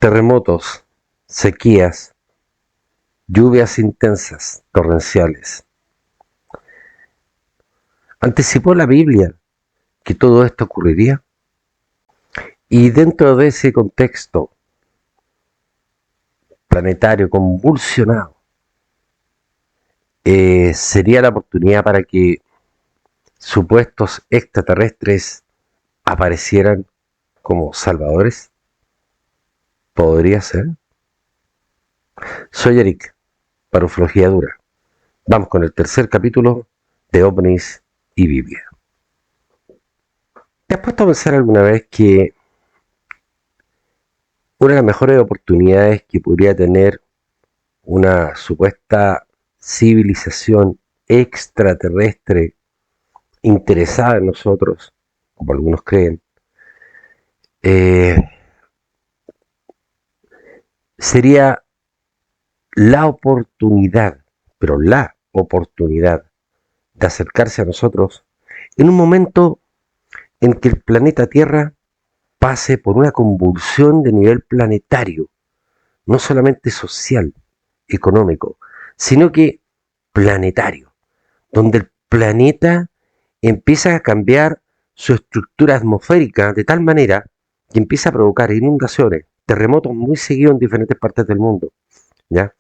terremotos, sequías, lluvias intensas, torrenciales. ¿Anticipó la Biblia que todo esto ocurriría? Y dentro de ese contexto planetario convulsionado, sería la oportunidad para que supuestos extraterrestres aparecieran como salvadores. ¿Podría ser? Soy Eric, para Ufología Dura. Vamos con el tercer capítulo de OVNIs y Biblia. ¿Te has puesto a pensar alguna vez que una de las mejores oportunidades que podría tener una supuesta civilización extraterrestre interesada en nosotros, como algunos creen, eh, sería la oportunidad, pero la oportunidad de acercarse a nosotros en un momento en que el planeta Tierra pase por una convulsión de nivel planetario, no solamente social, económico, sino que planetario, donde el planeta empieza a cambiar su estructura atmosférica de tal manera que empieza a provocar inundaciones, terremotos muy seguidos en diferentes partes del mundo, ¿ya?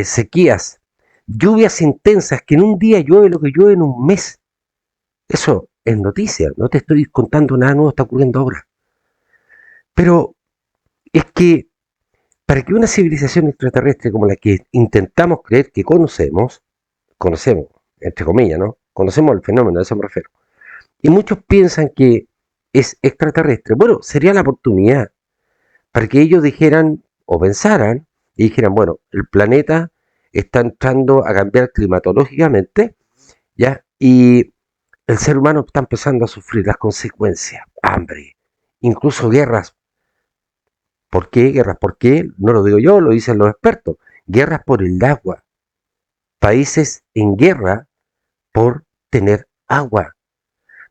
Sequías, lluvias intensas, que en un día llueve lo que llueve en un mes. Eso es noticia, no te estoy contando nada nuevo, está ocurriendo ahora. Pero es que para que una civilización extraterrestre como la que intentamos creer que conocemos, entre comillas, ¿no? Conocemos el fenómeno, a eso me refiero. Y muchos piensan que es extraterrestre. Bueno, sería la oportunidad para que ellos dijeran o pensaran y dijeran, bueno, el planeta está entrando a cambiar climatológicamente, ¿ya? Y el ser humano está empezando a sufrir las consecuencias, hambre, incluso guerras. ¿Por qué guerras? ¿Por qué? No lo digo yo, lo dicen los expertos. Guerras por el agua. Países en guerra por tener agua.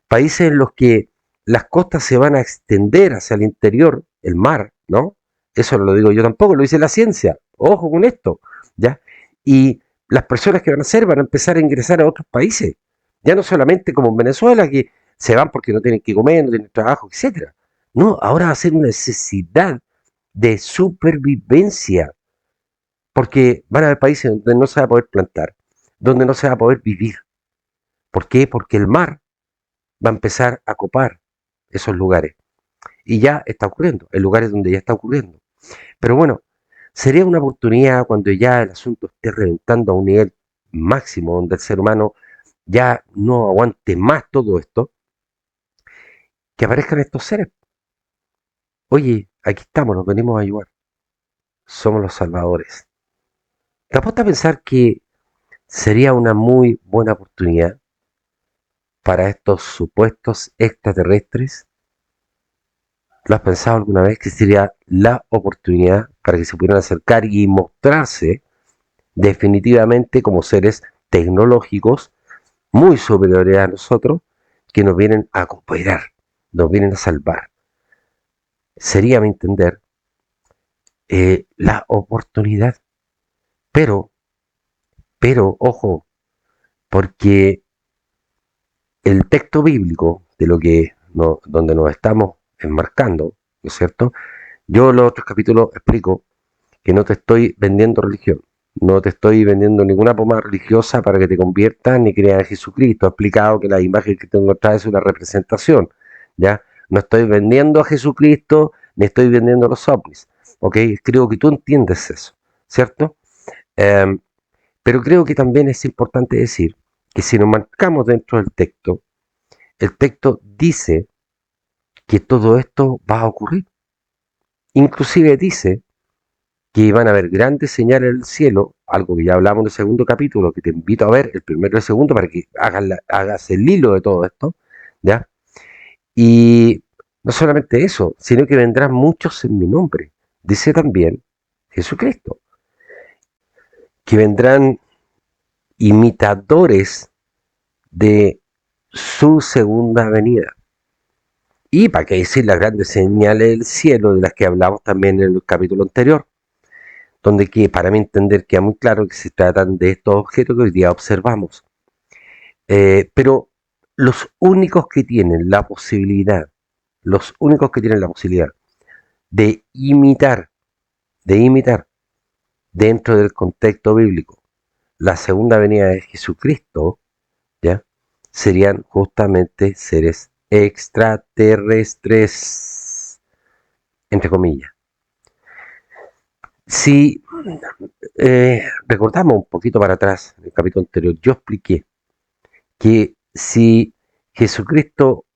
Países en los que las costas se van a extender hacia el interior, el mar, ¿no? Eso no lo digo yo tampoco, lo dice la ciencia. Ojo con esto, ¿ya? Y las personas que van a hacer van a empezar a ingresar a otros países. Ya no solamente como en Venezuela, que se van porque no tienen que comer, no tienen trabajo, etcétera. No, ahora va a ser una necesidad de supervivencia, porque van a haber países donde no se va a poder plantar, donde no se va a poder vivir. ¿Por qué? Porque el mar va a empezar a copar esos lugares. Y ya está ocurriendo, en lugares donde ya está ocurriendo. Pero bueno, sería una oportunidad cuando ya el asunto esté reventando a un nivel máximo, donde el ser humano ya no aguante más todo esto, que aparezcan estos seres. Oye, aquí estamos, nos venimos a ayudar. Somos los salvadores. ¿Te apuesta a pensar que sería una muy buena oportunidad para estos supuestos extraterrestres? ¿Lo has pensado alguna vez que sería la oportunidad para que se pudieran acercar y mostrarse definitivamente como seres tecnológicos muy superiores a nosotros que nos vienen a cooperar, nos vienen a salvar? Sería, a mi entender, la oportunidad. Pero, ojo, porque el texto bíblico de lo que donde nos estamos enmarcando, ¿no es cierto? Yo en los otros capítulos explico que no te estoy vendiendo religión, no te estoy vendiendo ninguna pomada religiosa para que te conviertas ni creas en Jesucristo. He explicado que la imagen que tengo atrás es una representación, ¿ya? No estoy vendiendo a Jesucristo, ni estoy vendiendo a los ovnis, ¿ok? Creo que tú entiendes eso, ¿cierto? Eh, pero creo que también es importante decir que si nos marcamos dentro del texto, el texto dice que todo esto va a ocurrir. Inclusive dice que van a haber grandes señales en el cielo, algo que ya hablamos en el segundo capítulo, que te invito a ver, el primero y el segundo, para que hagas el hilo de todo esto, ¿ya? Y no solamente eso, sino que vendrán muchos en mi nombre. Dice también Jesucristo, que vendrán imitadores de su segunda venida. Y para qué decir las grandes señales del cielo, de las que hablamos también en el capítulo anterior, donde que para mí entender queda muy claro que se tratan de estos objetos que hoy día observamos. Pero los únicos que tienen la posibilidad, los únicos que tienen la posibilidad de imitar, de imitar dentro del contexto bíblico la segunda venida de Jesucristo, ¿ya? Serían justamente seres extraterrestres, entre comillas. Si recordamos un poquito para atrás, en el capítulo anterior, yo expliqué que si Jesucristo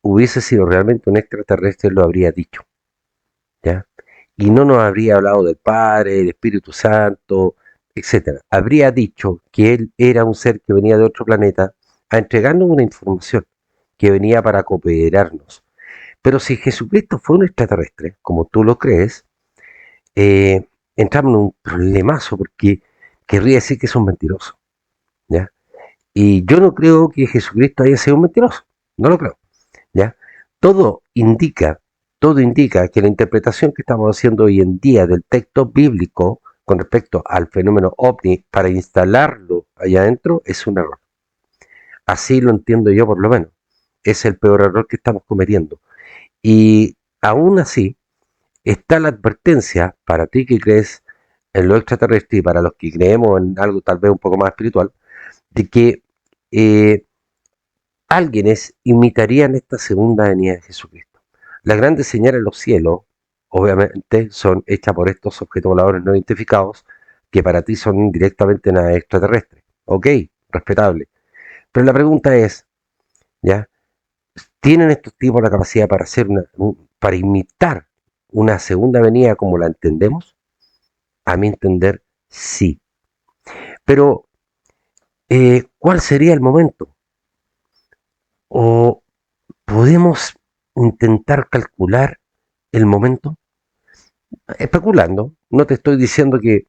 hubiese sido realmente un extraterrestre, lo habría dicho, ¿ya? Y no nos habría hablado del Padre, del Espíritu Santo, etcétera. Habría dicho que él era un ser que venía de otro planeta a entregarnos una información que venía para cooperarnos. Pero si Jesucristo fue un extraterrestre, como tú lo crees, entramos en un problemazo porque querría decir que es un mentiroso, ¿ya? Y yo no creo que Jesucristo haya sido un mentiroso, no lo creo, ¿ya? Todo indica, todo indica que la interpretación que estamos haciendo hoy en día del texto bíblico con respecto al fenómeno ovni para instalarlo allá adentro es un error. Así lo entiendo yo por lo menos. Es el peor error que estamos cometiendo. Y aún así, está la advertencia para ti que crees en lo extraterrestre y para los que creemos en algo tal vez un poco más espiritual, de que eh, alguienes imitarían esta segunda venida de Jesucristo. Las grandes señales en los cielos, obviamente, son hechas por estos objetos voladores no identificados, que para ti son directamente naves extraterrestres. Ok, respetable. Pero la pregunta es, ¿ya? ¿Tienen estos tipos la capacidad para hacer para imitar una segunda venida como la entendemos? A mi entender, sí. Pero, ¿cuál sería el momento? ¿O podemos intentar calcular el momento? Especulando, no te estoy diciendo que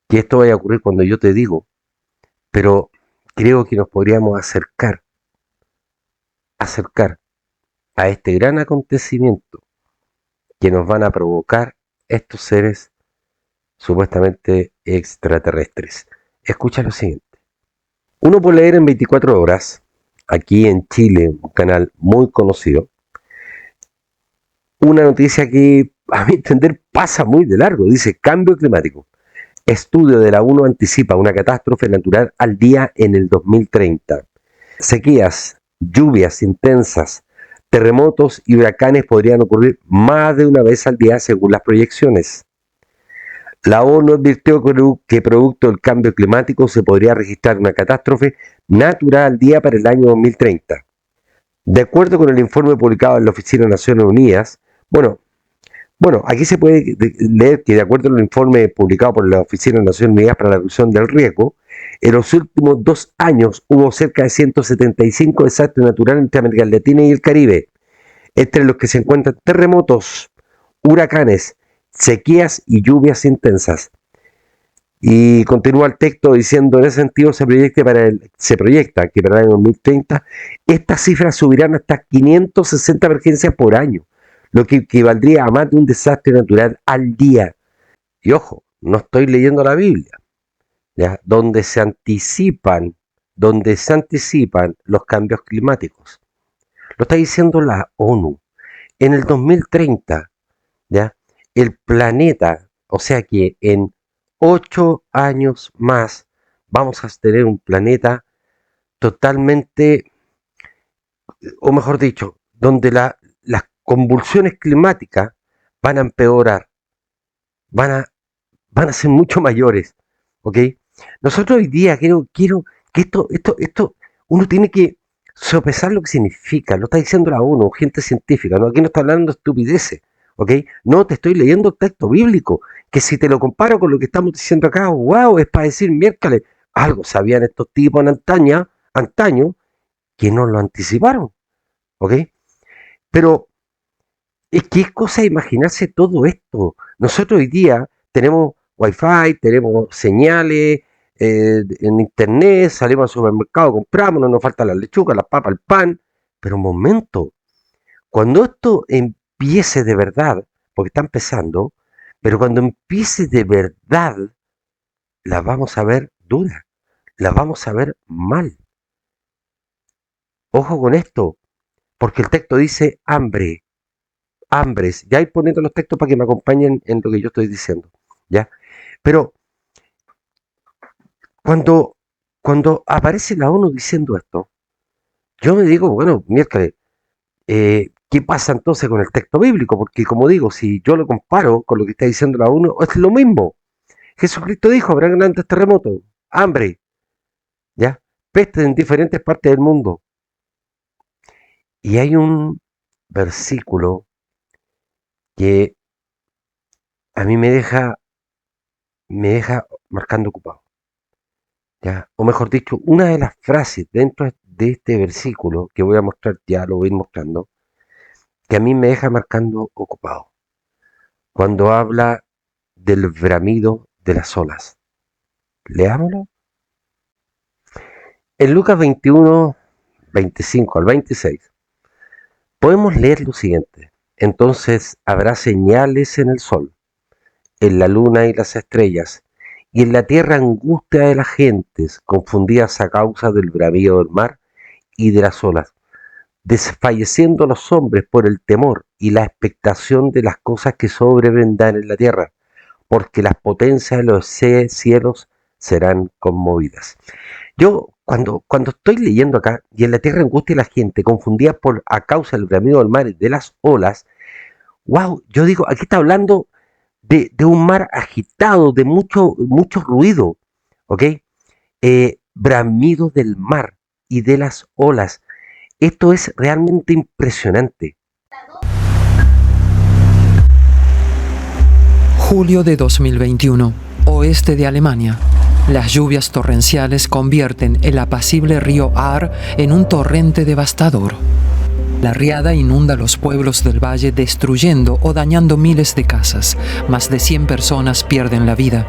esto vaya a ocurrir cuando yo te digo, pero creo que nos podríamos acercar a este gran acontecimiento que nos van a provocar estos seres supuestamente extraterrestres. Escucha lo siguiente. Uno puede leer en 24 horas, aquí en Chile, un canal muy conocido, una noticia que a mi entender pasa muy de largo. Dice, cambio climático. Estudio de la ONU anticipa una catástrofe natural al día en el 2030. Sequías, lluvias intensas, terremotos y huracanes podrían ocurrir más de una vez al día según las proyecciones. La ONU advirtió que producto del cambio climático se podría registrar una catástrofe natural al día para el año 2030. De acuerdo con el informe publicado en la Oficina de Naciones Unidas, bueno, aquí se puede leer que de acuerdo con el informe publicado por la Oficina de Naciones Unidas para la Reducción del Riesgo, en los últimos 2 años hubo cerca de 175 desastres naturales entre América Latina y el Caribe, entre los que se encuentran terremotos, huracanes, sequías y lluvias intensas. Y continúa el texto diciendo, en ese sentido se proyecta que para el año 2030 estas cifras subirán hasta 560 emergencias por año, lo que equivaldría a más de un desastre natural al día. Y ojo, no estoy leyendo la Biblia, ¿ya? Donde se anticipan los cambios climáticos. Lo está diciendo la ONU. En el 2030, ¿ya? El planeta, o sea que en 8 años más vamos a tener un planeta totalmente, o mejor dicho, donde las convulsiones climáticas van a empeorar, van a, van a ser mucho mayores, ¿ok? Nosotros hoy día quiero que esto, uno tiene que sopesar lo que significa, lo está diciendo la ONU, gente científica, ¿no? Aquí no está hablando de estupideces, ¿ok? No te estoy leyendo el texto bíblico, que si te lo comparo con lo que estamos diciendo acá, wow, es para decir miércoles, algo sabían estos tipos en antaño, que no lo anticiparon, ¿ok? Pero es que es cosa de imaginarse todo esto. Nosotros hoy día tenemos wifi, tenemos señales en internet, salimos al supermercado, compramos, no nos falta la lechuga, la papa, el pan. Pero un momento, Cuando esto empiece de verdad, porque está empezando, pero cuando empiece de verdad, la vamos a ver dura, la vamos a ver mal. Ojo con esto, porque el texto dice hambre, hambres. Ya ir poniendo los textos para que me acompañen en lo que yo estoy diciendo, ¿ya? Pero cuando aparece la ONU diciendo esto, yo me digo, bueno, miércoles, ¿qué pasa entonces con el texto bíblico? Porque como digo, si yo lo comparo con lo que está diciendo la ONU, es lo mismo. Jesucristo dijo, habrá grandes terremotos, hambre, ¿ya? Peste en diferentes partes del mundo. Y hay un versículo que a mí me deja marcando ocupado, ¿ya? O mejor dicho, una de las frases dentro de este versículo que voy a mostrar, ya lo voy a ir mostrando, que a mí me deja marcando ocupado. Cuando habla del bramido de las olas. Leámoslo. En Lucas 21, 25 al 26, podemos leer lo siguiente. Entonces habrá señales en el sol, en la luna y las estrellas, y en la tierra angustia de las gentes, confundidas a causa del bramido del mar y de las olas, desfalleciendo los hombres por el temor y la expectación de las cosas que sobrevendrán en la tierra, porque las potencias de los cielos serán conmovidas. Yo, cuando estoy leyendo acá, y en la tierra angustia la gente, confundida a causa del bramido del mar y de las olas, wow, yo digo, aquí está hablando de un mar agitado, de mucho ruido, ¿ok? Bramido del mar y de las olas. Esto es realmente impresionante. Julio de 2021, oeste de Alemania. Las lluvias torrenciales convierten el apacible río Ahr en un torrente devastador. La riada inunda los pueblos del valle, destruyendo o dañando miles de casas. Más de 100 personas pierden la vida.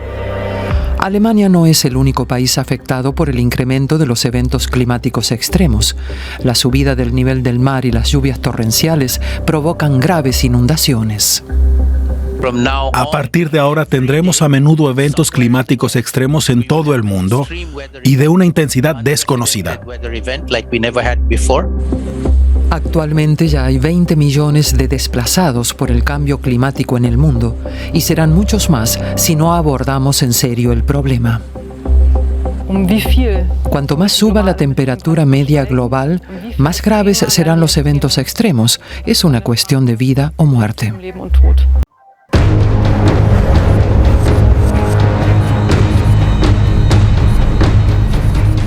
Alemania no es el único país afectado por el incremento de los eventos climáticos extremos. La subida del nivel del mar y las lluvias torrenciales provocan graves inundaciones. A partir de ahora tendremos a menudo eventos climáticos extremos en todo el mundo y de una intensidad desconocida. Actualmente ya hay 20 millones de desplazados por el cambio climático en el mundo y serán muchos más si no abordamos en serio el problema. Cuanto más suba la temperatura media global, más graves serán los eventos extremos. Es una cuestión de vida o muerte.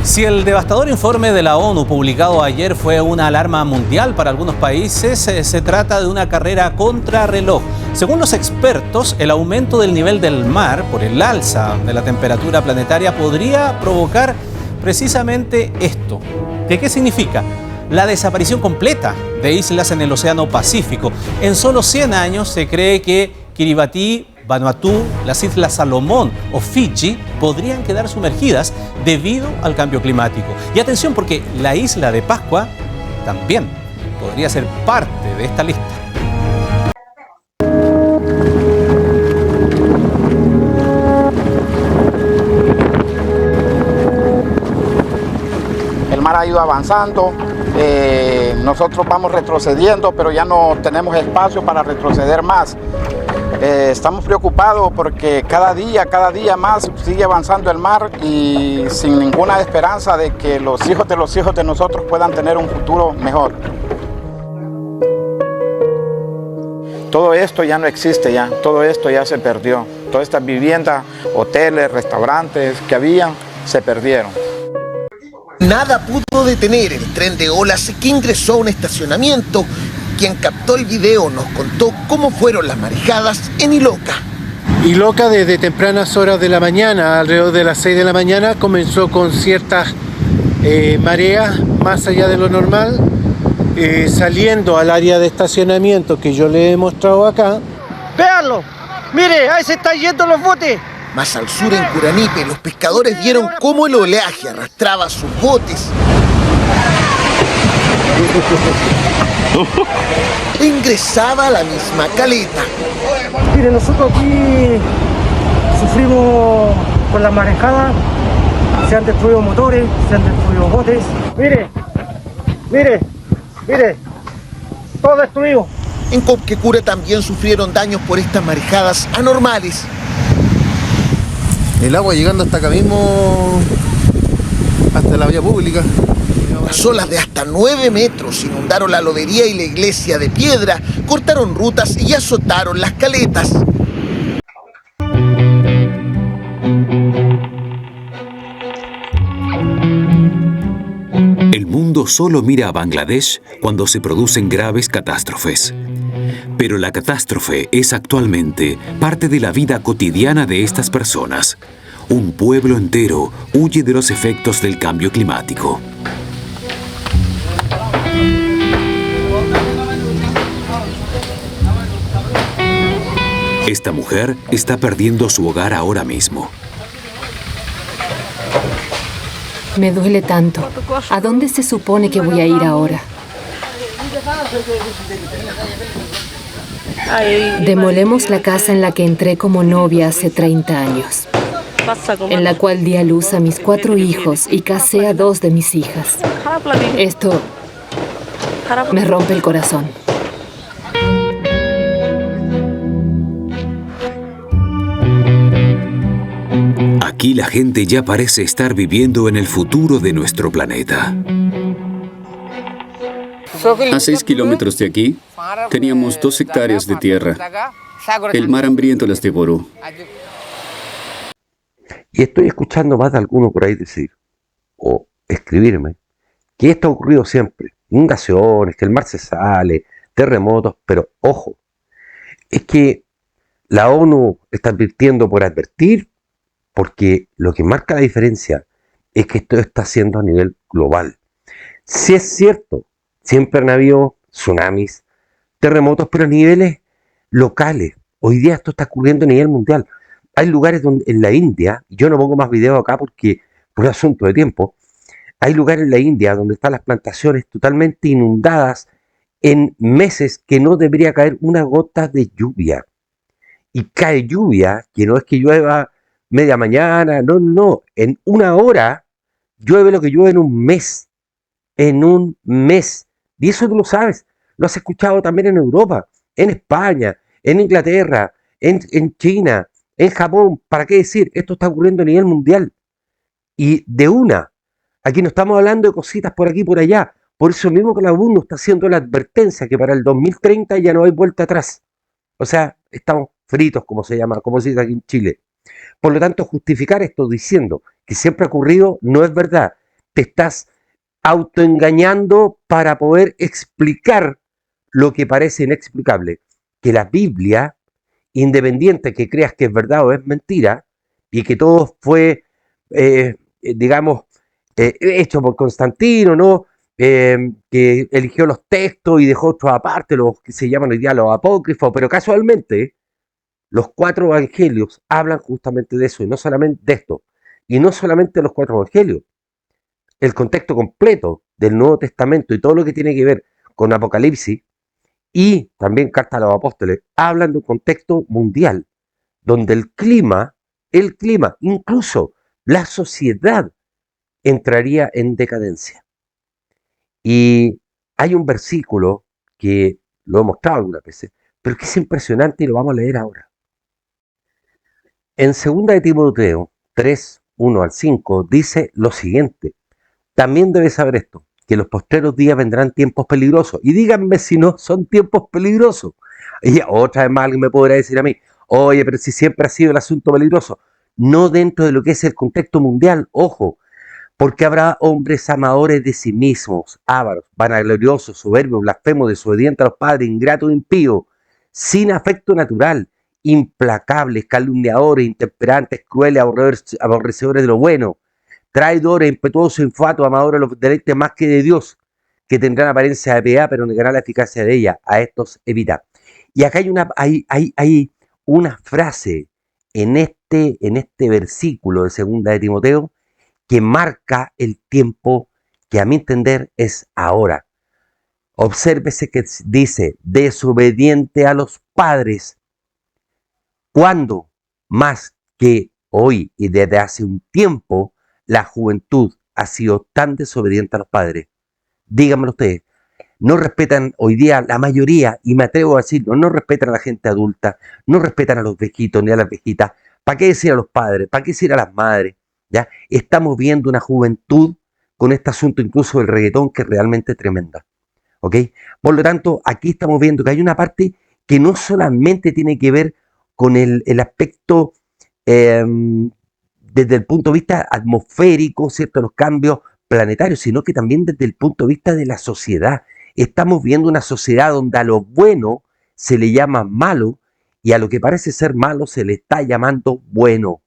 Si el devastador informe de la ONU publicado ayer fue una alarma mundial para algunos países, se trata de una carrera contrarreloj. Según los expertos, el aumento del nivel del mar por el alza de la temperatura planetaria podría provocar precisamente esto. ¿Qué significa? La desaparición completa de islas en el Océano Pacífico. En solo 100 años se cree que Kiribati, Vanuatu, las Islas Salomón o Fiji podrían quedar sumergidas debido al cambio climático. Y atención, porque la isla de Pascua también podría ser parte de esta lista. El mar ha ido avanzando, nosotros vamos retrocediendo, pero ya no tenemos espacio para retroceder más. Estamos preocupados porque cada día más sigue avanzando el mar y sin ninguna esperanza de que los hijos de nosotros puedan tener un futuro mejor. Todo esto ya no existe ya, todo esto ya se perdió. Todas estas viviendas, hoteles, restaurantes que habían, se perdieron. Nada pudo detener el tren de olas que ingresó a un estacionamiento. Quien captó el video nos contó cómo fueron las marejadas en Iloca. Iloca desde tempranas horas de la mañana, alrededor de las 6 de la mañana, comenzó con ciertas mareas más allá de lo normal, saliendo al área de estacionamiento que yo le he mostrado acá. ¡Véanlo! ¡Mire! ¡Ahí se están yendo los botes! Más al sur, en Curanipe, los pescadores vieron cómo el oleaje arrastraba sus botes. e ingresaba a la misma caleta. Mire, nosotros aquí sufrimos con la marejada. Se han destruido motores, se han destruido botes. Mire, mire, mire, todo destruido. En Copquecura también sufrieron daños por estas marejadas anormales. El agua llegando hasta acá mismo, hasta la vía pública. Las olas de hasta 9 metros inundaron la lobería y la iglesia de piedra, cortaron rutas y azotaron las caletas. El mundo solo mira a Bangladesh cuando se producen graves catástrofes. Pero la catástrofe es actualmente parte de la vida cotidiana de estas personas. Un pueblo entero huye de los efectos del cambio climático. Esta mujer está perdiendo su hogar ahora mismo. Me duele tanto. ¿A dónde se supone que voy a ir ahora? Demolemos la casa en la que entré como novia hace 30 años, en la cual di a luz a mis 4 hijos y casé a 2 de mis hijas. Esto me rompe el corazón. Aquí la gente ya parece estar viviendo en el futuro de nuestro planeta. A 6 kilómetros de aquí, teníamos 2 hectáreas de tierra. El mar hambriento las devoró. Y estoy escuchando más de alguno por ahí decir, o escribirme, que esto ha ocurrido siempre. Inundaciones, que el mar se sale, terremotos, pero ojo, es que la ONU está advirtiendo por advertir, porque lo que marca la diferencia es que esto está haciendo a nivel global. Sí es cierto, siempre han habido tsunamis, terremotos, pero a niveles locales. Hoy día esto está ocurriendo a nivel mundial. Hay lugares donde en la India, yo no pongo más videos acá porque por asunto de tiempo, hay lugares en la India donde están las plantaciones totalmente inundadas en meses que no debería caer una gota de lluvia. Y cae lluvia, que no es que llueva media mañana, no, en una hora llueve lo que llueve en un mes. En un mes. Y eso tú lo sabes, lo has escuchado también en Europa, en España, en Inglaterra, en China, en Japón. ¿Para qué decir? Esto está ocurriendo a nivel mundial. Y de una, aquí no estamos hablando de cositas por aquí y por allá. Por eso mismo que la ONU está haciendo la advertencia que para el 2030 ya no hay vuelta atrás. O sea, estamos fritos, como se llama, como se dice aquí en Chile. Por lo tanto, justificar esto diciendo que siempre ha ocurrido no es verdad. Te estás autoengañando para poder explicar lo que parece inexplicable. Que la Biblia, independiente que creas que es verdad o es mentira, y que todo fue, hecho por Constantino, ¿no? Que eligió los textos y dejó otros aparte, los que se llaman hoy día los apócrifos, pero casualmente los 4 evangelios hablan justamente de eso, y no solamente de esto, y no solamente los 4 evangelios, el contexto completo del Nuevo Testamento y todo lo que tiene que ver con Apocalipsis y también Carta a los Apóstoles, hablan de un contexto mundial, donde el clima, incluso la sociedad entraría en decadencia. Y hay un versículo que lo he mostrado algunas veces, pero que es impresionante y lo vamos a leer ahora. En 2 de Timoteo 3, 1 al 5 dice lo siguiente: también debes saber esto, que en los postreros días vendrán tiempos peligrosos. Y díganme si no son tiempos peligrosos. Y otra vez más alguien me podrá decir a mí, oye, pero si siempre ha sido el asunto peligroso. No dentro de lo que es el contexto mundial, ojo, porque habrá hombres amadores de sí mismos, ávaros, vanagloriosos, soberbios, blasfemos, desobedientes a los padres, ingratos, impíos, sin afecto natural, implacables, calumniadores, intemperantes, crueles, aborrecedores de lo bueno, traidores, impetuosos, infatuos, amadores de los deleites más que de Dios, que tendrán apariencia de piedad, pero negarán la eficacia de ella. A estos evita. Y acá hay una frase en este versículo de 2 de Timoteo que marca el tiempo que a mi entender es ahora. Obsérvese que dice desobediente a los padres. ¿Cuándo? Más que hoy y desde hace un tiempo, la juventud ha sido tan desobediente a los padres. Díganmelo ustedes. No respetan hoy día la mayoría, y me atrevo a decirlo, no respetan a la gente adulta, no respetan a los viejitos ni a las viejitas. ¿Para qué decir a los padres? ¿Para qué decir a las madres? ¿Ya? Estamos viendo una juventud con este asunto incluso del reggaetón que es realmente tremenda. ¿Ok? Por lo tanto, aquí estamos viendo que hay una parte que no solamente tiene que ver con el aspecto desde el punto de vista atmosférico, ¿cierto? Los cambios planetarios, sino que también desde el punto de vista de la sociedad. Estamos viendo una sociedad donde a lo bueno se le llama malo y a lo que parece ser malo se le está llamando bueno.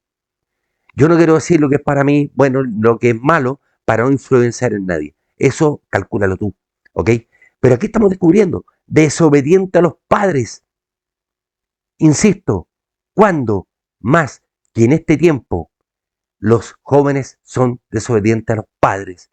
Yo no quiero decir lo que es para mí bueno, lo que es malo, para no influenciar en nadie. Eso calcúlalo tú, ¿ok? Pero aquí estamos descubriendo, desobediente a los padres. Insisto, ¿cuándo más que en este tiempo los jóvenes son desobedientes a los padres?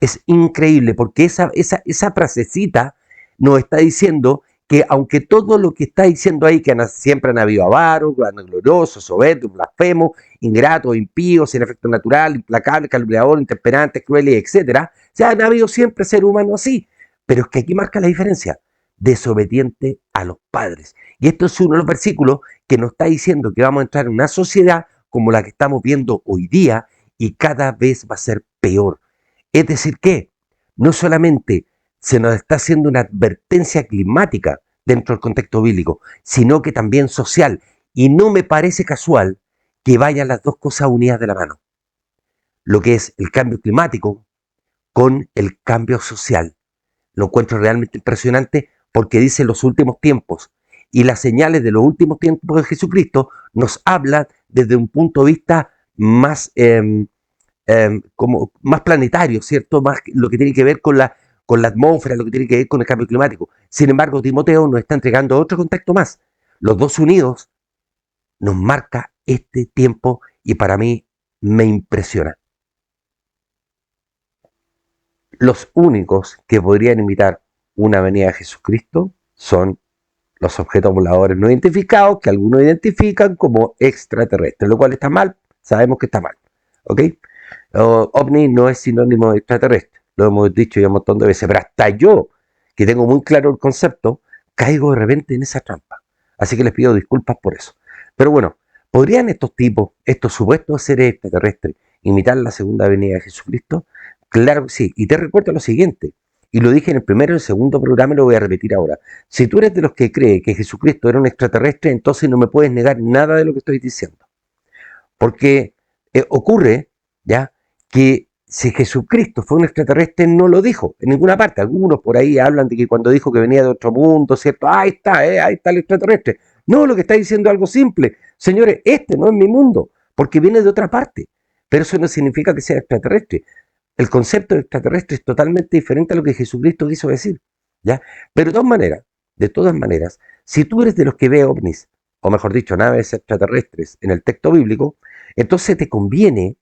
Es increíble porque esa frasecita nos está diciendo que aunque todo lo que está diciendo ahí, que siempre han habido avaros, vanagloriosos, soberbios, blasfemos, ingratos, impíos, sin efecto natural, implacables, calumniadores, intemperantes, crueles, etc. O sea, han habido siempre seres humanos así. Pero es que aquí marca la diferencia. Desobediente a los padres. Y esto es uno de los versículos que nos está diciendo que vamos a entrar en una sociedad como la que estamos viendo hoy día y cada vez va a ser peor. Es decir que no solamente se nos está haciendo una advertencia climática dentro del contexto bíblico, sino que también social. Y no me parece casual que vayan las dos cosas unidas de la mano. Lo que es el cambio climático con el cambio social. Lo encuentro realmente impresionante porque dice los últimos tiempos. Y las señales de los últimos tiempos de Jesucristo nos hablan desde un punto de vista más, como más planetario, ¿cierto? Más lo que tiene que ver con la atmósfera, lo que tiene que ver con el cambio climático. Sin embargo, Timoteo nos está entregando otro contexto más. Los dos unidos nos marca este tiempo y para mí me impresiona. Los únicos que podrían imitar una venida de Jesucristo son los objetos voladores no identificados, que algunos identifican como extraterrestres, lo cual está mal, sabemos que está mal. ¿Ok? OVNI no es sinónimo de extraterrestre, lo hemos dicho ya un montón de veces, pero hasta yo, que tengo muy claro el concepto, caigo de repente en esa trampa. Así que les pido disculpas por eso. Pero bueno, ¿podrían estos tipos, estos supuestos seres extraterrestres, imitar la segunda venida de Jesucristo? Claro que sí. Y te recuerdo lo siguiente, y lo dije en el primero y el segundo programa y lo voy a repetir ahora. Si tú eres de los que cree que Jesucristo era un extraterrestre, entonces no me puedes negar nada de lo que estoy diciendo. Porque ocurre, ¿ya?, que si Jesucristo fue un extraterrestre, no lo dijo en ninguna parte. Algunos por ahí hablan de que cuando dijo que venía de otro mundo, ¿cierto? Ahí está el extraterrestre. No, lo que está diciendo es algo simple. Señores, este no es mi mundo, porque viene de otra parte. Pero eso no significa que sea extraterrestre. El concepto de extraterrestre es totalmente diferente a lo que Jesucristo quiso decir, ¿ya? Pero de todas maneras, si tú eres de los que ve ovnis, o mejor dicho, naves extraterrestres en el texto bíblico, entonces te conviene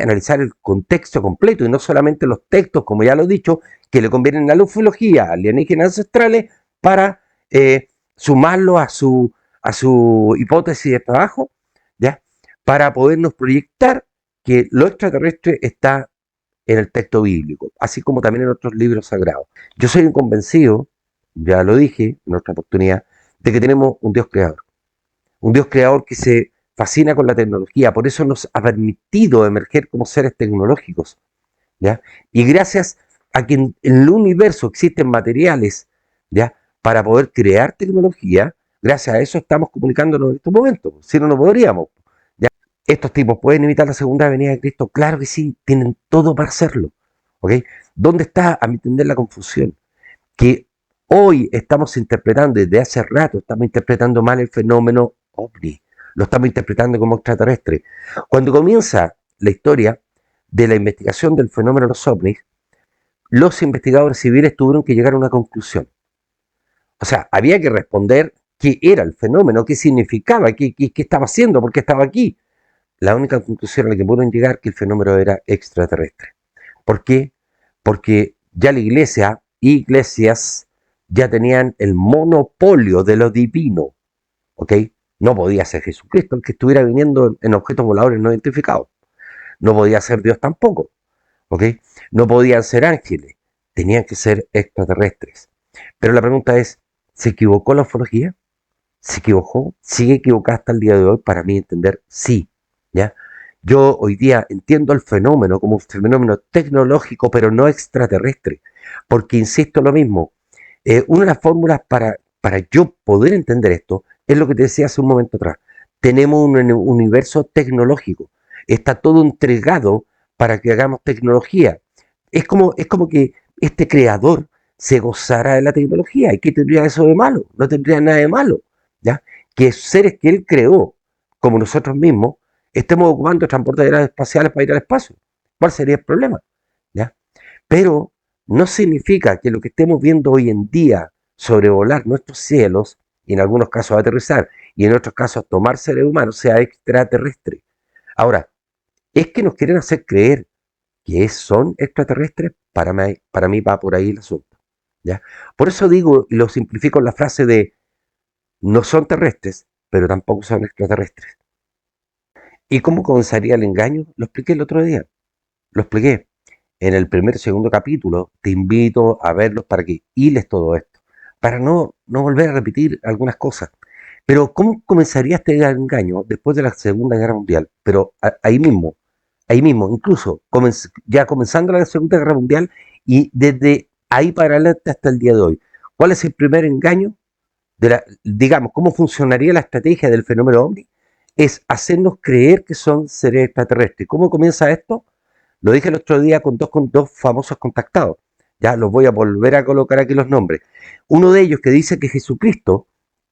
analizar el contexto completo y no solamente los textos, como ya lo he dicho, que le convienen a la ufología, alienígenas ancestrales, para sumarlo a su hipótesis de trabajo, ¿ya?, para podernos proyectar que lo extraterrestre está en el texto bíblico, así como también en otros libros sagrados. Yo soy un convencido, ya lo dije en otra oportunidad, de que tenemos un Dios creador que se fascina con la tecnología, por eso nos ha permitido emerger como seres tecnológicos, ¿ya? Y gracias a que en el universo existen materiales, ¿ya?, para poder crear tecnología, gracias a eso estamos comunicándonos en estos momentos, si no, no podríamos. ¿Estos tipos pueden imitar la segunda venida de Cristo? Claro que sí, tienen todo para hacerlo. ¿Ok? ¿Dónde está, a mi entender, la confusión? Que hoy estamos interpretando, desde hace rato, estamos interpretando mal el fenómeno OVNI. Lo estamos interpretando como extraterrestre. Cuando comienza la historia de la investigación del fenómeno de los OVNIs, los investigadores civiles tuvieron que llegar a una conclusión. O sea, había que responder qué era el fenómeno, qué significaba, qué estaba haciendo, por qué estaba aquí. La única conclusión a la que pudieron llegar es que el fenómeno era extraterrestre. ¿Por qué? Porque ya la Iglesia iglesias ya tenían el monopolio de lo divino, ¿ok? No podía ser Jesucristo el que estuviera viniendo en objetos voladores no identificados. No podía ser Dios tampoco, ¿ok? No podían ser ángeles, tenían que ser extraterrestres. Pero la pregunta es, ¿se equivocó la ufología? ¿Se equivocó? ¿Sigue equivocada hasta el día de hoy? Para mí entender, sí, ¿ya? Yo hoy día entiendo el fenómeno como un fenómeno tecnológico, pero no extraterrestre, porque insisto lo mismo, una de las fórmulas para yo poder entender esto es lo que te decía hace un momento atrás. Tenemos un universo tecnológico, está todo entregado para que hagamos tecnología. Es como que este creador se gozara de la tecnología. ¿Y qué tendría eso de malo? No tendría nada de malo, ¿ya? Que seres que él creó, como nosotros mismos, estemos ocupando transportadoras espaciales para ir al espacio. ¿Cuál sería el problema? ¿Ya? Pero no significa que lo que estemos viendo hoy en día sobrevolar nuestros cielos, y en algunos casos aterrizar, y en otros casos tomar seres humanos, sea extraterrestre. Ahora, ¿es que nos quieren hacer creer que son extraterrestres? Para mí va por ahí el asunto, ¿ya? Por eso digo, y lo simplifico en la frase de no son terrestres, pero tampoco son extraterrestres. ¿Y cómo comenzaría el engaño? Lo expliqué el otro día. Lo expliqué. En el primer y segundo capítulo te invito a verlos para que hiles todo esto, para no volver a repetir algunas cosas. Pero ¿cómo comenzaría este engaño después de la Segunda Guerra Mundial? Pero ahí mismo, incluso ya comenzando la Segunda Guerra Mundial y desde ahí para adelante hasta el día de hoy. ¿Cuál es el primer engaño? Digamos, ¿cómo funcionaría la estrategia del fenómeno OVNI? Es hacernos creer que son seres extraterrestres. ¿Cómo comienza esto? Lo dije el otro día con dos famosos contactados. Ya los voy a volver a colocar aquí los nombres. Uno de ellos que dice que Jesucristo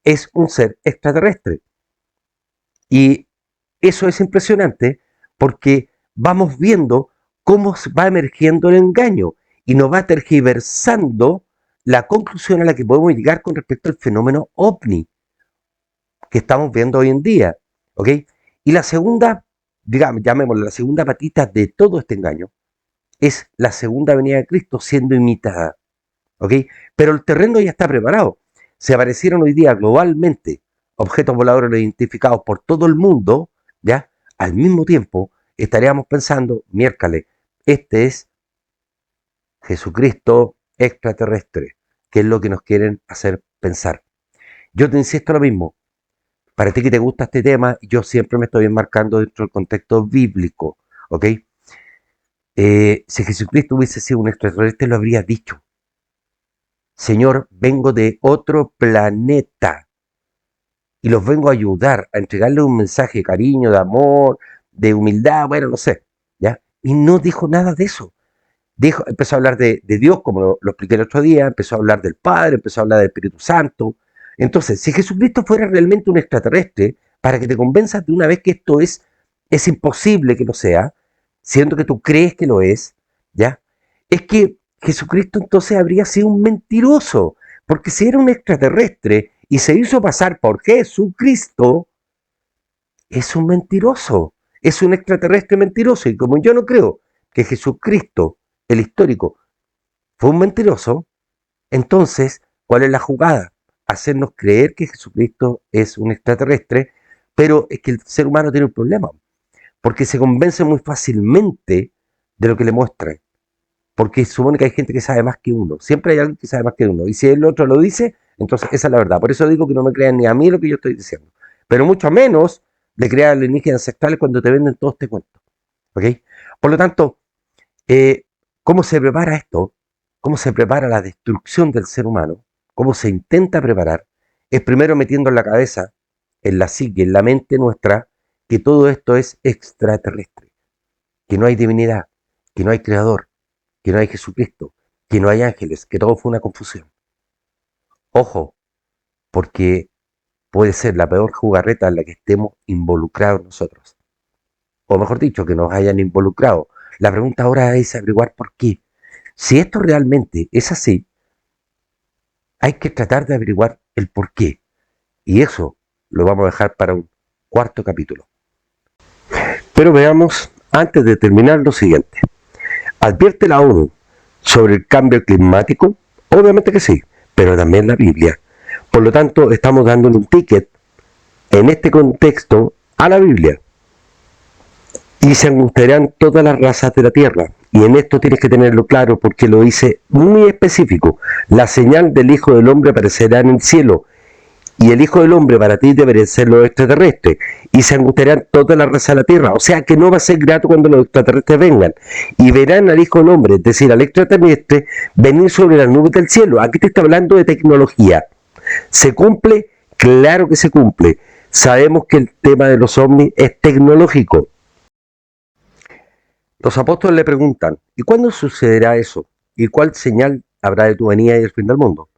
es un ser extraterrestre. Y eso es impresionante porque vamos viendo cómo va emergiendo el engaño y nos va tergiversando la conclusión a la que podemos llegar con respecto al fenómeno OVNI que estamos viendo hoy en día. ¿Ok? Y la segunda, digamos, llamémosla la segunda patita de todo este engaño, es la segunda venida de Cristo siendo imitada. ¿Ok? Pero el terreno ya está preparado. Se aparecieron hoy día globalmente objetos voladores identificados por todo el mundo, ¿ya? Al mismo tiempo estaríamos pensando, miércoles, este es Jesucristo extraterrestre, que es lo que nos quieren hacer pensar. Yo te insisto lo mismo. Para ti que te gusta este tema, yo siempre me estoy enmarcando dentro del contexto bíblico, ¿ok? Si Jesucristo hubiese sido un extraterrestre, lo habría dicho. Señor, vengo de otro planeta y los vengo a ayudar, a entregarle un mensaje de cariño, de amor, de humildad, bueno, no sé, ¿ya? Y no dijo nada de eso. Empezó a hablar de Dios, como lo expliqué el otro día, empezó a hablar del Padre, empezó a hablar del Espíritu Santo. Entonces, si Jesucristo fuera realmente un extraterrestre, para que te convenzas de una vez que esto es imposible que lo sea, siendo que tú crees que lo es, ¿ya? Es que Jesucristo entonces habría sido un mentiroso, porque si era un extraterrestre y se hizo pasar por Jesucristo, es un mentiroso, es un extraterrestre mentiroso. Y como yo no creo que Jesucristo, el histórico, fue un mentiroso, entonces, ¿cuál es la jugada? Hacernos creer que Jesucristo es un extraterrestre, pero es que el ser humano tiene un problema, porque se convence muy fácilmente de lo que le muestran, porque supone que hay gente que sabe más que uno, siempre hay alguien que sabe más que uno, y si el otro lo dice, entonces esa es la verdad. Por eso digo que no me crean ni a mí lo que yo estoy diciendo, pero mucho menos le crean a alienígenas ancestrales cuando te venden todo este cuento, ¿ok? Por lo tanto, ¿cómo se prepara esto? ¿Cómo se prepara la destrucción del ser humano? ¿Cómo se intenta preparar? Es primero metiendo en la cabeza, en la psique, en la mente nuestra, que todo esto es extraterrestre, que no hay divinidad, que no hay creador, que no hay Jesucristo, que no hay ángeles, que todo fue una confusión. Ojo, porque puede ser la peor jugarreta en la que estemos involucrados nosotros. O mejor dicho, que nos hayan involucrado. La pregunta ahora es averiguar por qué. Si esto realmente es así, hay que tratar de averiguar el por qué. Y eso lo vamos a dejar para un cuarto capítulo. Pero veamos, antes de terminar, lo siguiente. Advierte la ONU sobre el cambio climático Obviamente que sí, pero también la Biblia. Por lo tanto, estamos dándole un ticket en este contexto a la Biblia. Y se angustiarán todas las razas de la tierra. Y en esto tienes que tenerlo claro porque lo dice muy específico. La señal del Hijo del Hombre aparecerá en el cielo. Y el Hijo del Hombre para ti debería ser los extraterrestres. Y se angustiarán todas las razas de la tierra. O sea que no va a ser grato cuando los extraterrestres vengan. Y verán al Hijo del Hombre, es decir, al extraterrestre, venir sobre las nubes del cielo. Aquí te está hablando de tecnología. ¿Se cumple? Claro que se cumple. Sabemos que el tema de los ovnis es tecnológico. Los apóstoles le preguntan, ¿y cuándo sucederá eso? ¿Y cuál señal habrá de tu venida y el fin del mundo?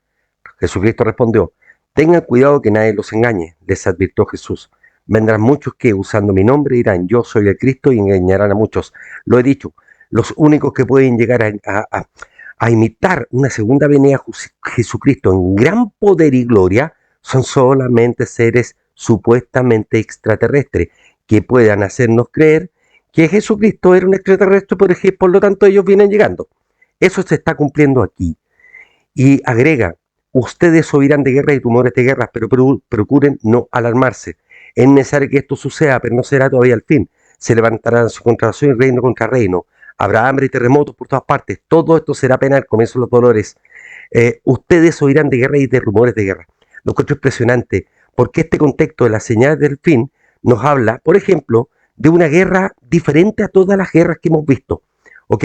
Jesucristo respondió, tengan cuidado que nadie los engañe, les advirtió Jesús. Vendrán muchos que, usando mi nombre, dirán, yo soy el Cristo y engañarán a muchos. Lo he dicho, los únicos que pueden llegar a imitar una segunda venida de Jesucristo en gran poder y gloria son solamente seres supuestamente extraterrestres que puedan hacernos creer que Jesucristo era un extraterrestre, por lo tanto ellos vienen llegando. Eso se está cumpliendo aquí. Y agrega, ustedes oirán de guerra y rumores de guerras, pero procuren no alarmarse. Es necesario que esto suceda, pero no será todavía el fin. Se levantarán su contra nación y reino contra reino. Habrá hambre y terremotos por todas partes. Todo esto será apenas el comienzo de los dolores. Ustedes oirán de guerra y de rumores de guerra. Lo encuentro impresionante, porque este contexto de las señales del fin nos habla, por ejemplo, de una guerra diferente a todas las guerras que hemos visto. ¿Ok?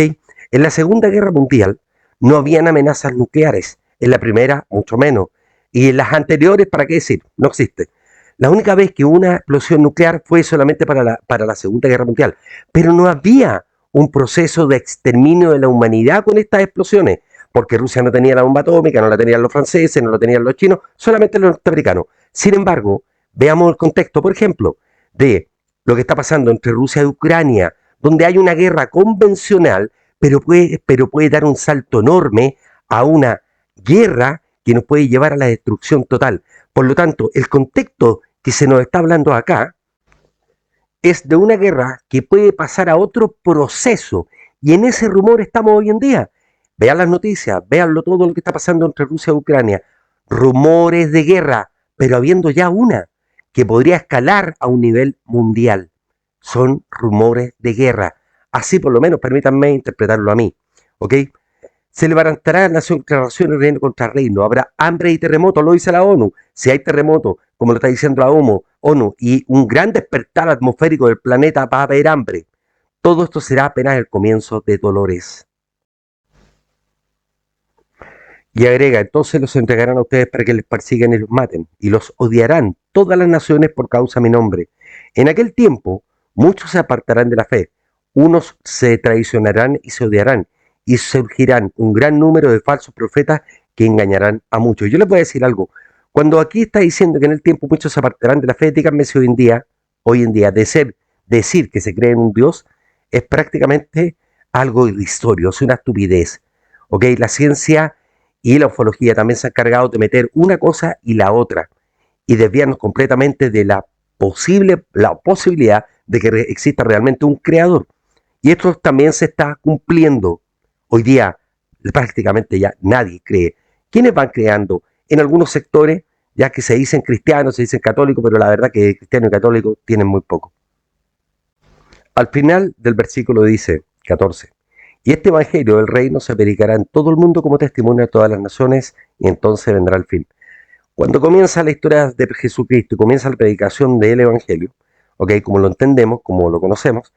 En la Segunda Guerra Mundial no habían amenazas nucleares. En la primera, mucho menos. Y en las anteriores, ¿para qué decir? No existe. La única vez que hubo una explosión nuclear fue solamente para la Segunda Guerra Mundial. Pero no había un proceso de exterminio de la humanidad con estas explosiones. Porque Rusia no tenía la bomba atómica, no la tenían los franceses, no la tenían los chinos, solamente los norteamericanos. Sin embargo, veamos el contexto, por ejemplo, de lo que está pasando entre Rusia y Ucrania, donde hay una guerra convencional, pero puede dar un salto enorme a una guerra que nos puede llevar a la destrucción total. Por lo tanto, el contexto que se nos está hablando acá es de una guerra que puede pasar a otro proceso, y en ese rumor estamos hoy en día. Vean las noticias, véanlo todo lo que está pasando entre Rusia y Ucrania. Rumores de guerra, pero habiendo ya una que podría escalar a un nivel mundial. Son rumores de guerra. Así por lo menos, permítanme interpretarlo a mí. ¿Ok? Se levantará nación contra nación y reino contra reino. Habrá hambre y terremoto, lo dice la ONU. Si hay terremoto, como lo está diciendo la ONU, y un gran despertar atmosférico del planeta, va a haber hambre. Todo esto será apenas el comienzo de dolores. Y agrega, entonces los entregarán a ustedes para que les persigan y los maten, y los odiarán todas las naciones por causa de mi nombre. En aquel tiempo, muchos se apartarán de la fe, unos se traicionarán y se odiarán, y surgirán un gran número de falsos profetas que engañarán a muchos. Yo les voy a decir algo, cuando aquí está diciendo que en el tiempo muchos se apartarán de la fe, díganme si hoy en día, decir que se cree en un Dios, es prácticamente algo irrisorio, es una estupidez. ¿Ok? La ciencia y la ufología también se han encargado de meter una cosa y la otra y desviarnos completamente de la posibilidad de que exista realmente un creador. Y esto también se está cumpliendo. Hoy día prácticamente ya nadie cree. ¿Quiénes van creando? En algunos sectores, ya que se dicen cristianos, se dicen católicos, pero la verdad que cristianos y católicos tienen muy poco. Al final del versículo dice, 14, y este evangelio del reino se predicará en todo el mundo como testimonio a todas las naciones, y entonces vendrá el fin. Cuando comienza la historia de Jesucristo y comienza la predicación del evangelio, ¿okay? Como lo entendemos, como lo conocemos,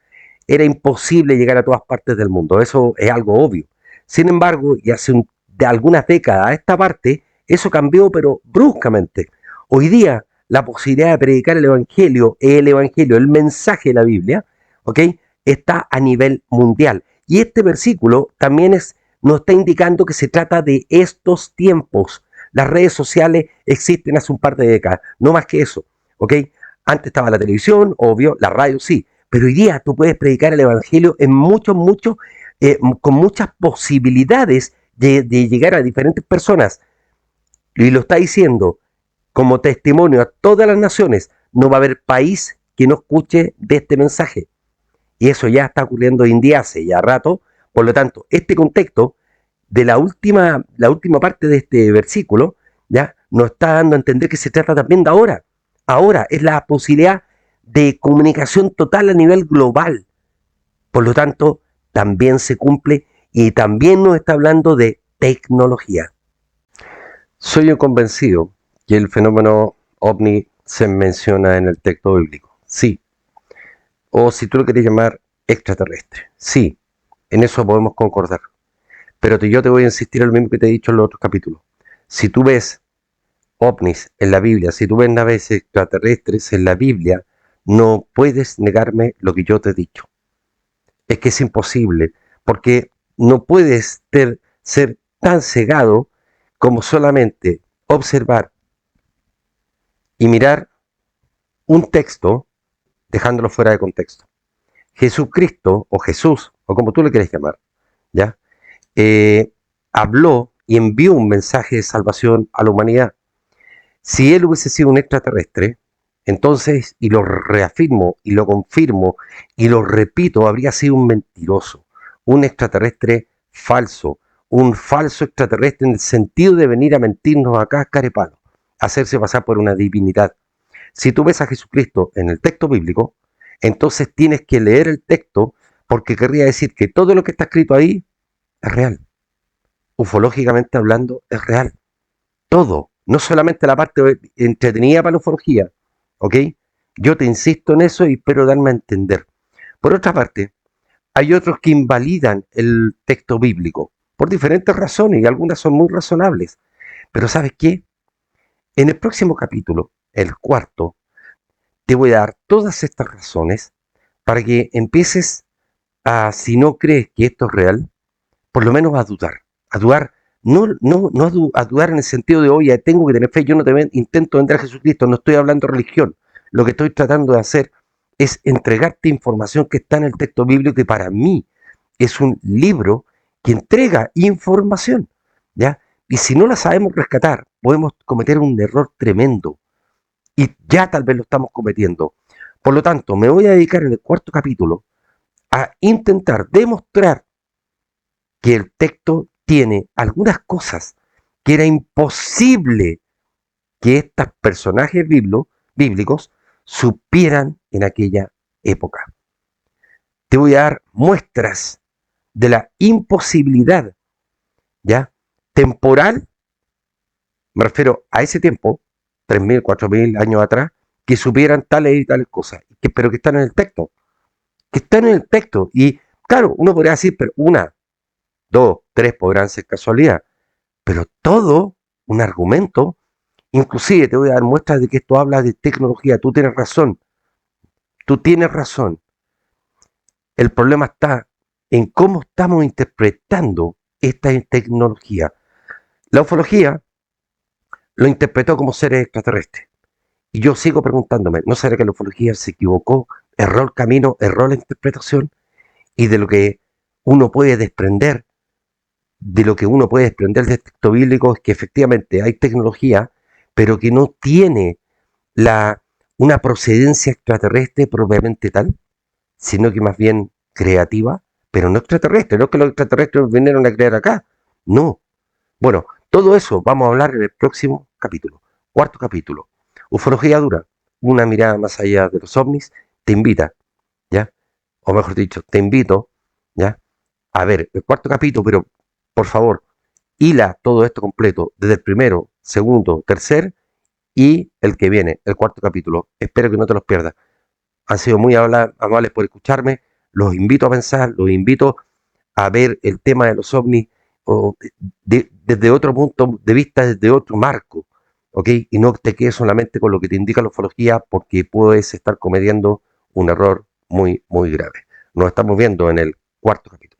era imposible llegar a todas partes del mundo. Eso es algo obvio. Sin embargo, y de algunas décadas a esta parte, eso cambió, pero bruscamente. Hoy día, la posibilidad de predicar el evangelio, el mensaje de la Biblia, ¿okay? Está a nivel mundial. Y este versículo también nos está indicando que se trata de estos tiempos. Las redes sociales existen hace un par de décadas, no más que eso, ¿ok? Antes estaba la televisión, obvio, la radio sí, pero hoy día tú puedes predicar el evangelio en con muchas posibilidades de llegar a diferentes personas. Y lo está diciendo como testimonio a todas las naciones. No va a haber país que no escuche de este mensaje. Y eso ya está ocurriendo hoy en día hace ya rato. Por lo tanto, este contexto de la última parte de este versículo, ya nos está dando a entender que se trata también de ahora. Ahora es la posibilidad de comunicación total a nivel global. Por lo tanto, también se cumple y también nos está hablando de tecnología. Soy un convencido que el fenómeno ovni se menciona en el texto bíblico. Sí. O si tú lo querés llamar extraterrestre. Sí. En eso podemos concordar. Pero yo te voy a insistir en lo mismo que te he dicho en los otros capítulos. Si tú ves ovnis en la Biblia, si tú ves naves extraterrestres en la Biblia, no puedes negarme lo que yo te he dicho. Es que es imposible, porque no puedes ser tan cegado como solamente observar y mirar un texto dejándolo fuera de contexto. Jesucristo, o Jesús, o como tú le quieres llamar, ¿ya? Habló y envió un mensaje de salvación a la humanidad. Si él hubiese sido un extraterrestre, entonces, y lo reafirmo, y lo confirmo, y lo repito, habría sido un mentiroso, un extraterrestre falso, un falso extraterrestre en el sentido de venir a mentirnos acá a carepalo, hacerse pasar por una divinidad. Si tú ves a Jesucristo en el texto bíblico, entonces tienes que leer el texto, porque querría decir que todo lo que está escrito ahí es real. Ufológicamente hablando, es real. Todo, no solamente la parte entretenida para la ufología, ¿ok? Yo te insisto en eso y espero darme a entender. Por otra parte, hay otros que invalidan el texto bíblico por diferentes razones y algunas son muy razonables. Pero ¿sabes qué? En el próximo capítulo, el 4, te voy a dar todas estas razones para que empieces a, si no crees que esto es real, por lo menos a dudar. A dudar, a dudar en el sentido de, oye, tengo que tener fe, yo no intento vender a Jesucristo, no estoy hablando de religión. Lo que estoy tratando de hacer es entregarte información que está en el texto bíblico y para mí es un libro que entrega información, ¿ya? Y si no la sabemos rescatar, podemos cometer un error tremendo. Y ya tal vez lo estamos cometiendo. Por lo tanto, me voy a dedicar en el 4 capítulo a intentar demostrar que el texto tiene algunas cosas que era imposible que estos personajes bíblicos supieran en aquella época. Te voy a dar muestras de la imposibilidad, ¿ya? Temporal, me refiero a ese tiempo, 3.000, 4.000 años atrás, que supieran tales y tales cosas, pero que están en el texto. Que están en el texto. Y claro, uno podría decir, pero 1, 2, 3 podrán ser casualidad, pero todo un argumento. Inclusive te voy a dar muestras de que esto habla de tecnología. Tú tienes razón. Tú tienes razón. El problema está en cómo estamos interpretando esta tecnología. La ufología lo interpretó como seres extraterrestres. Y yo sigo preguntándome, ¿no será que la ufología se equivocó? ¿Erró el camino? ¿Erró la interpretación? Y de lo que uno puede desprender, del texto bíblico es que efectivamente hay tecnología, pero que no tiene una procedencia extraterrestre propiamente tal, sino que más bien creativa, pero no extraterrestre. No es que los extraterrestres vinieron a crear acá, no. Bueno, todo eso vamos a hablar en el próximo capítulo, 4 capítulo. Ufología dura, una mirada más allá de los ovnis, te invita, ¿ya? O mejor dicho, te invito, ¿ya? A ver el 4 capítulo, pero por favor, hila todo esto completo, desde el 1, 2, 3 y el que viene, el 4 capítulo. Espero que no te los pierdas. Han sido muy amables por escucharme. Los invito a pensar, los invito a ver el tema de los ovnis desde otro punto de vista, desde otro marco, ¿ok? Y no te quedes solamente con lo que te indica la ufología, porque puedes estar cometiendo un error muy, muy grave. Nos estamos viendo en el 4 capítulo.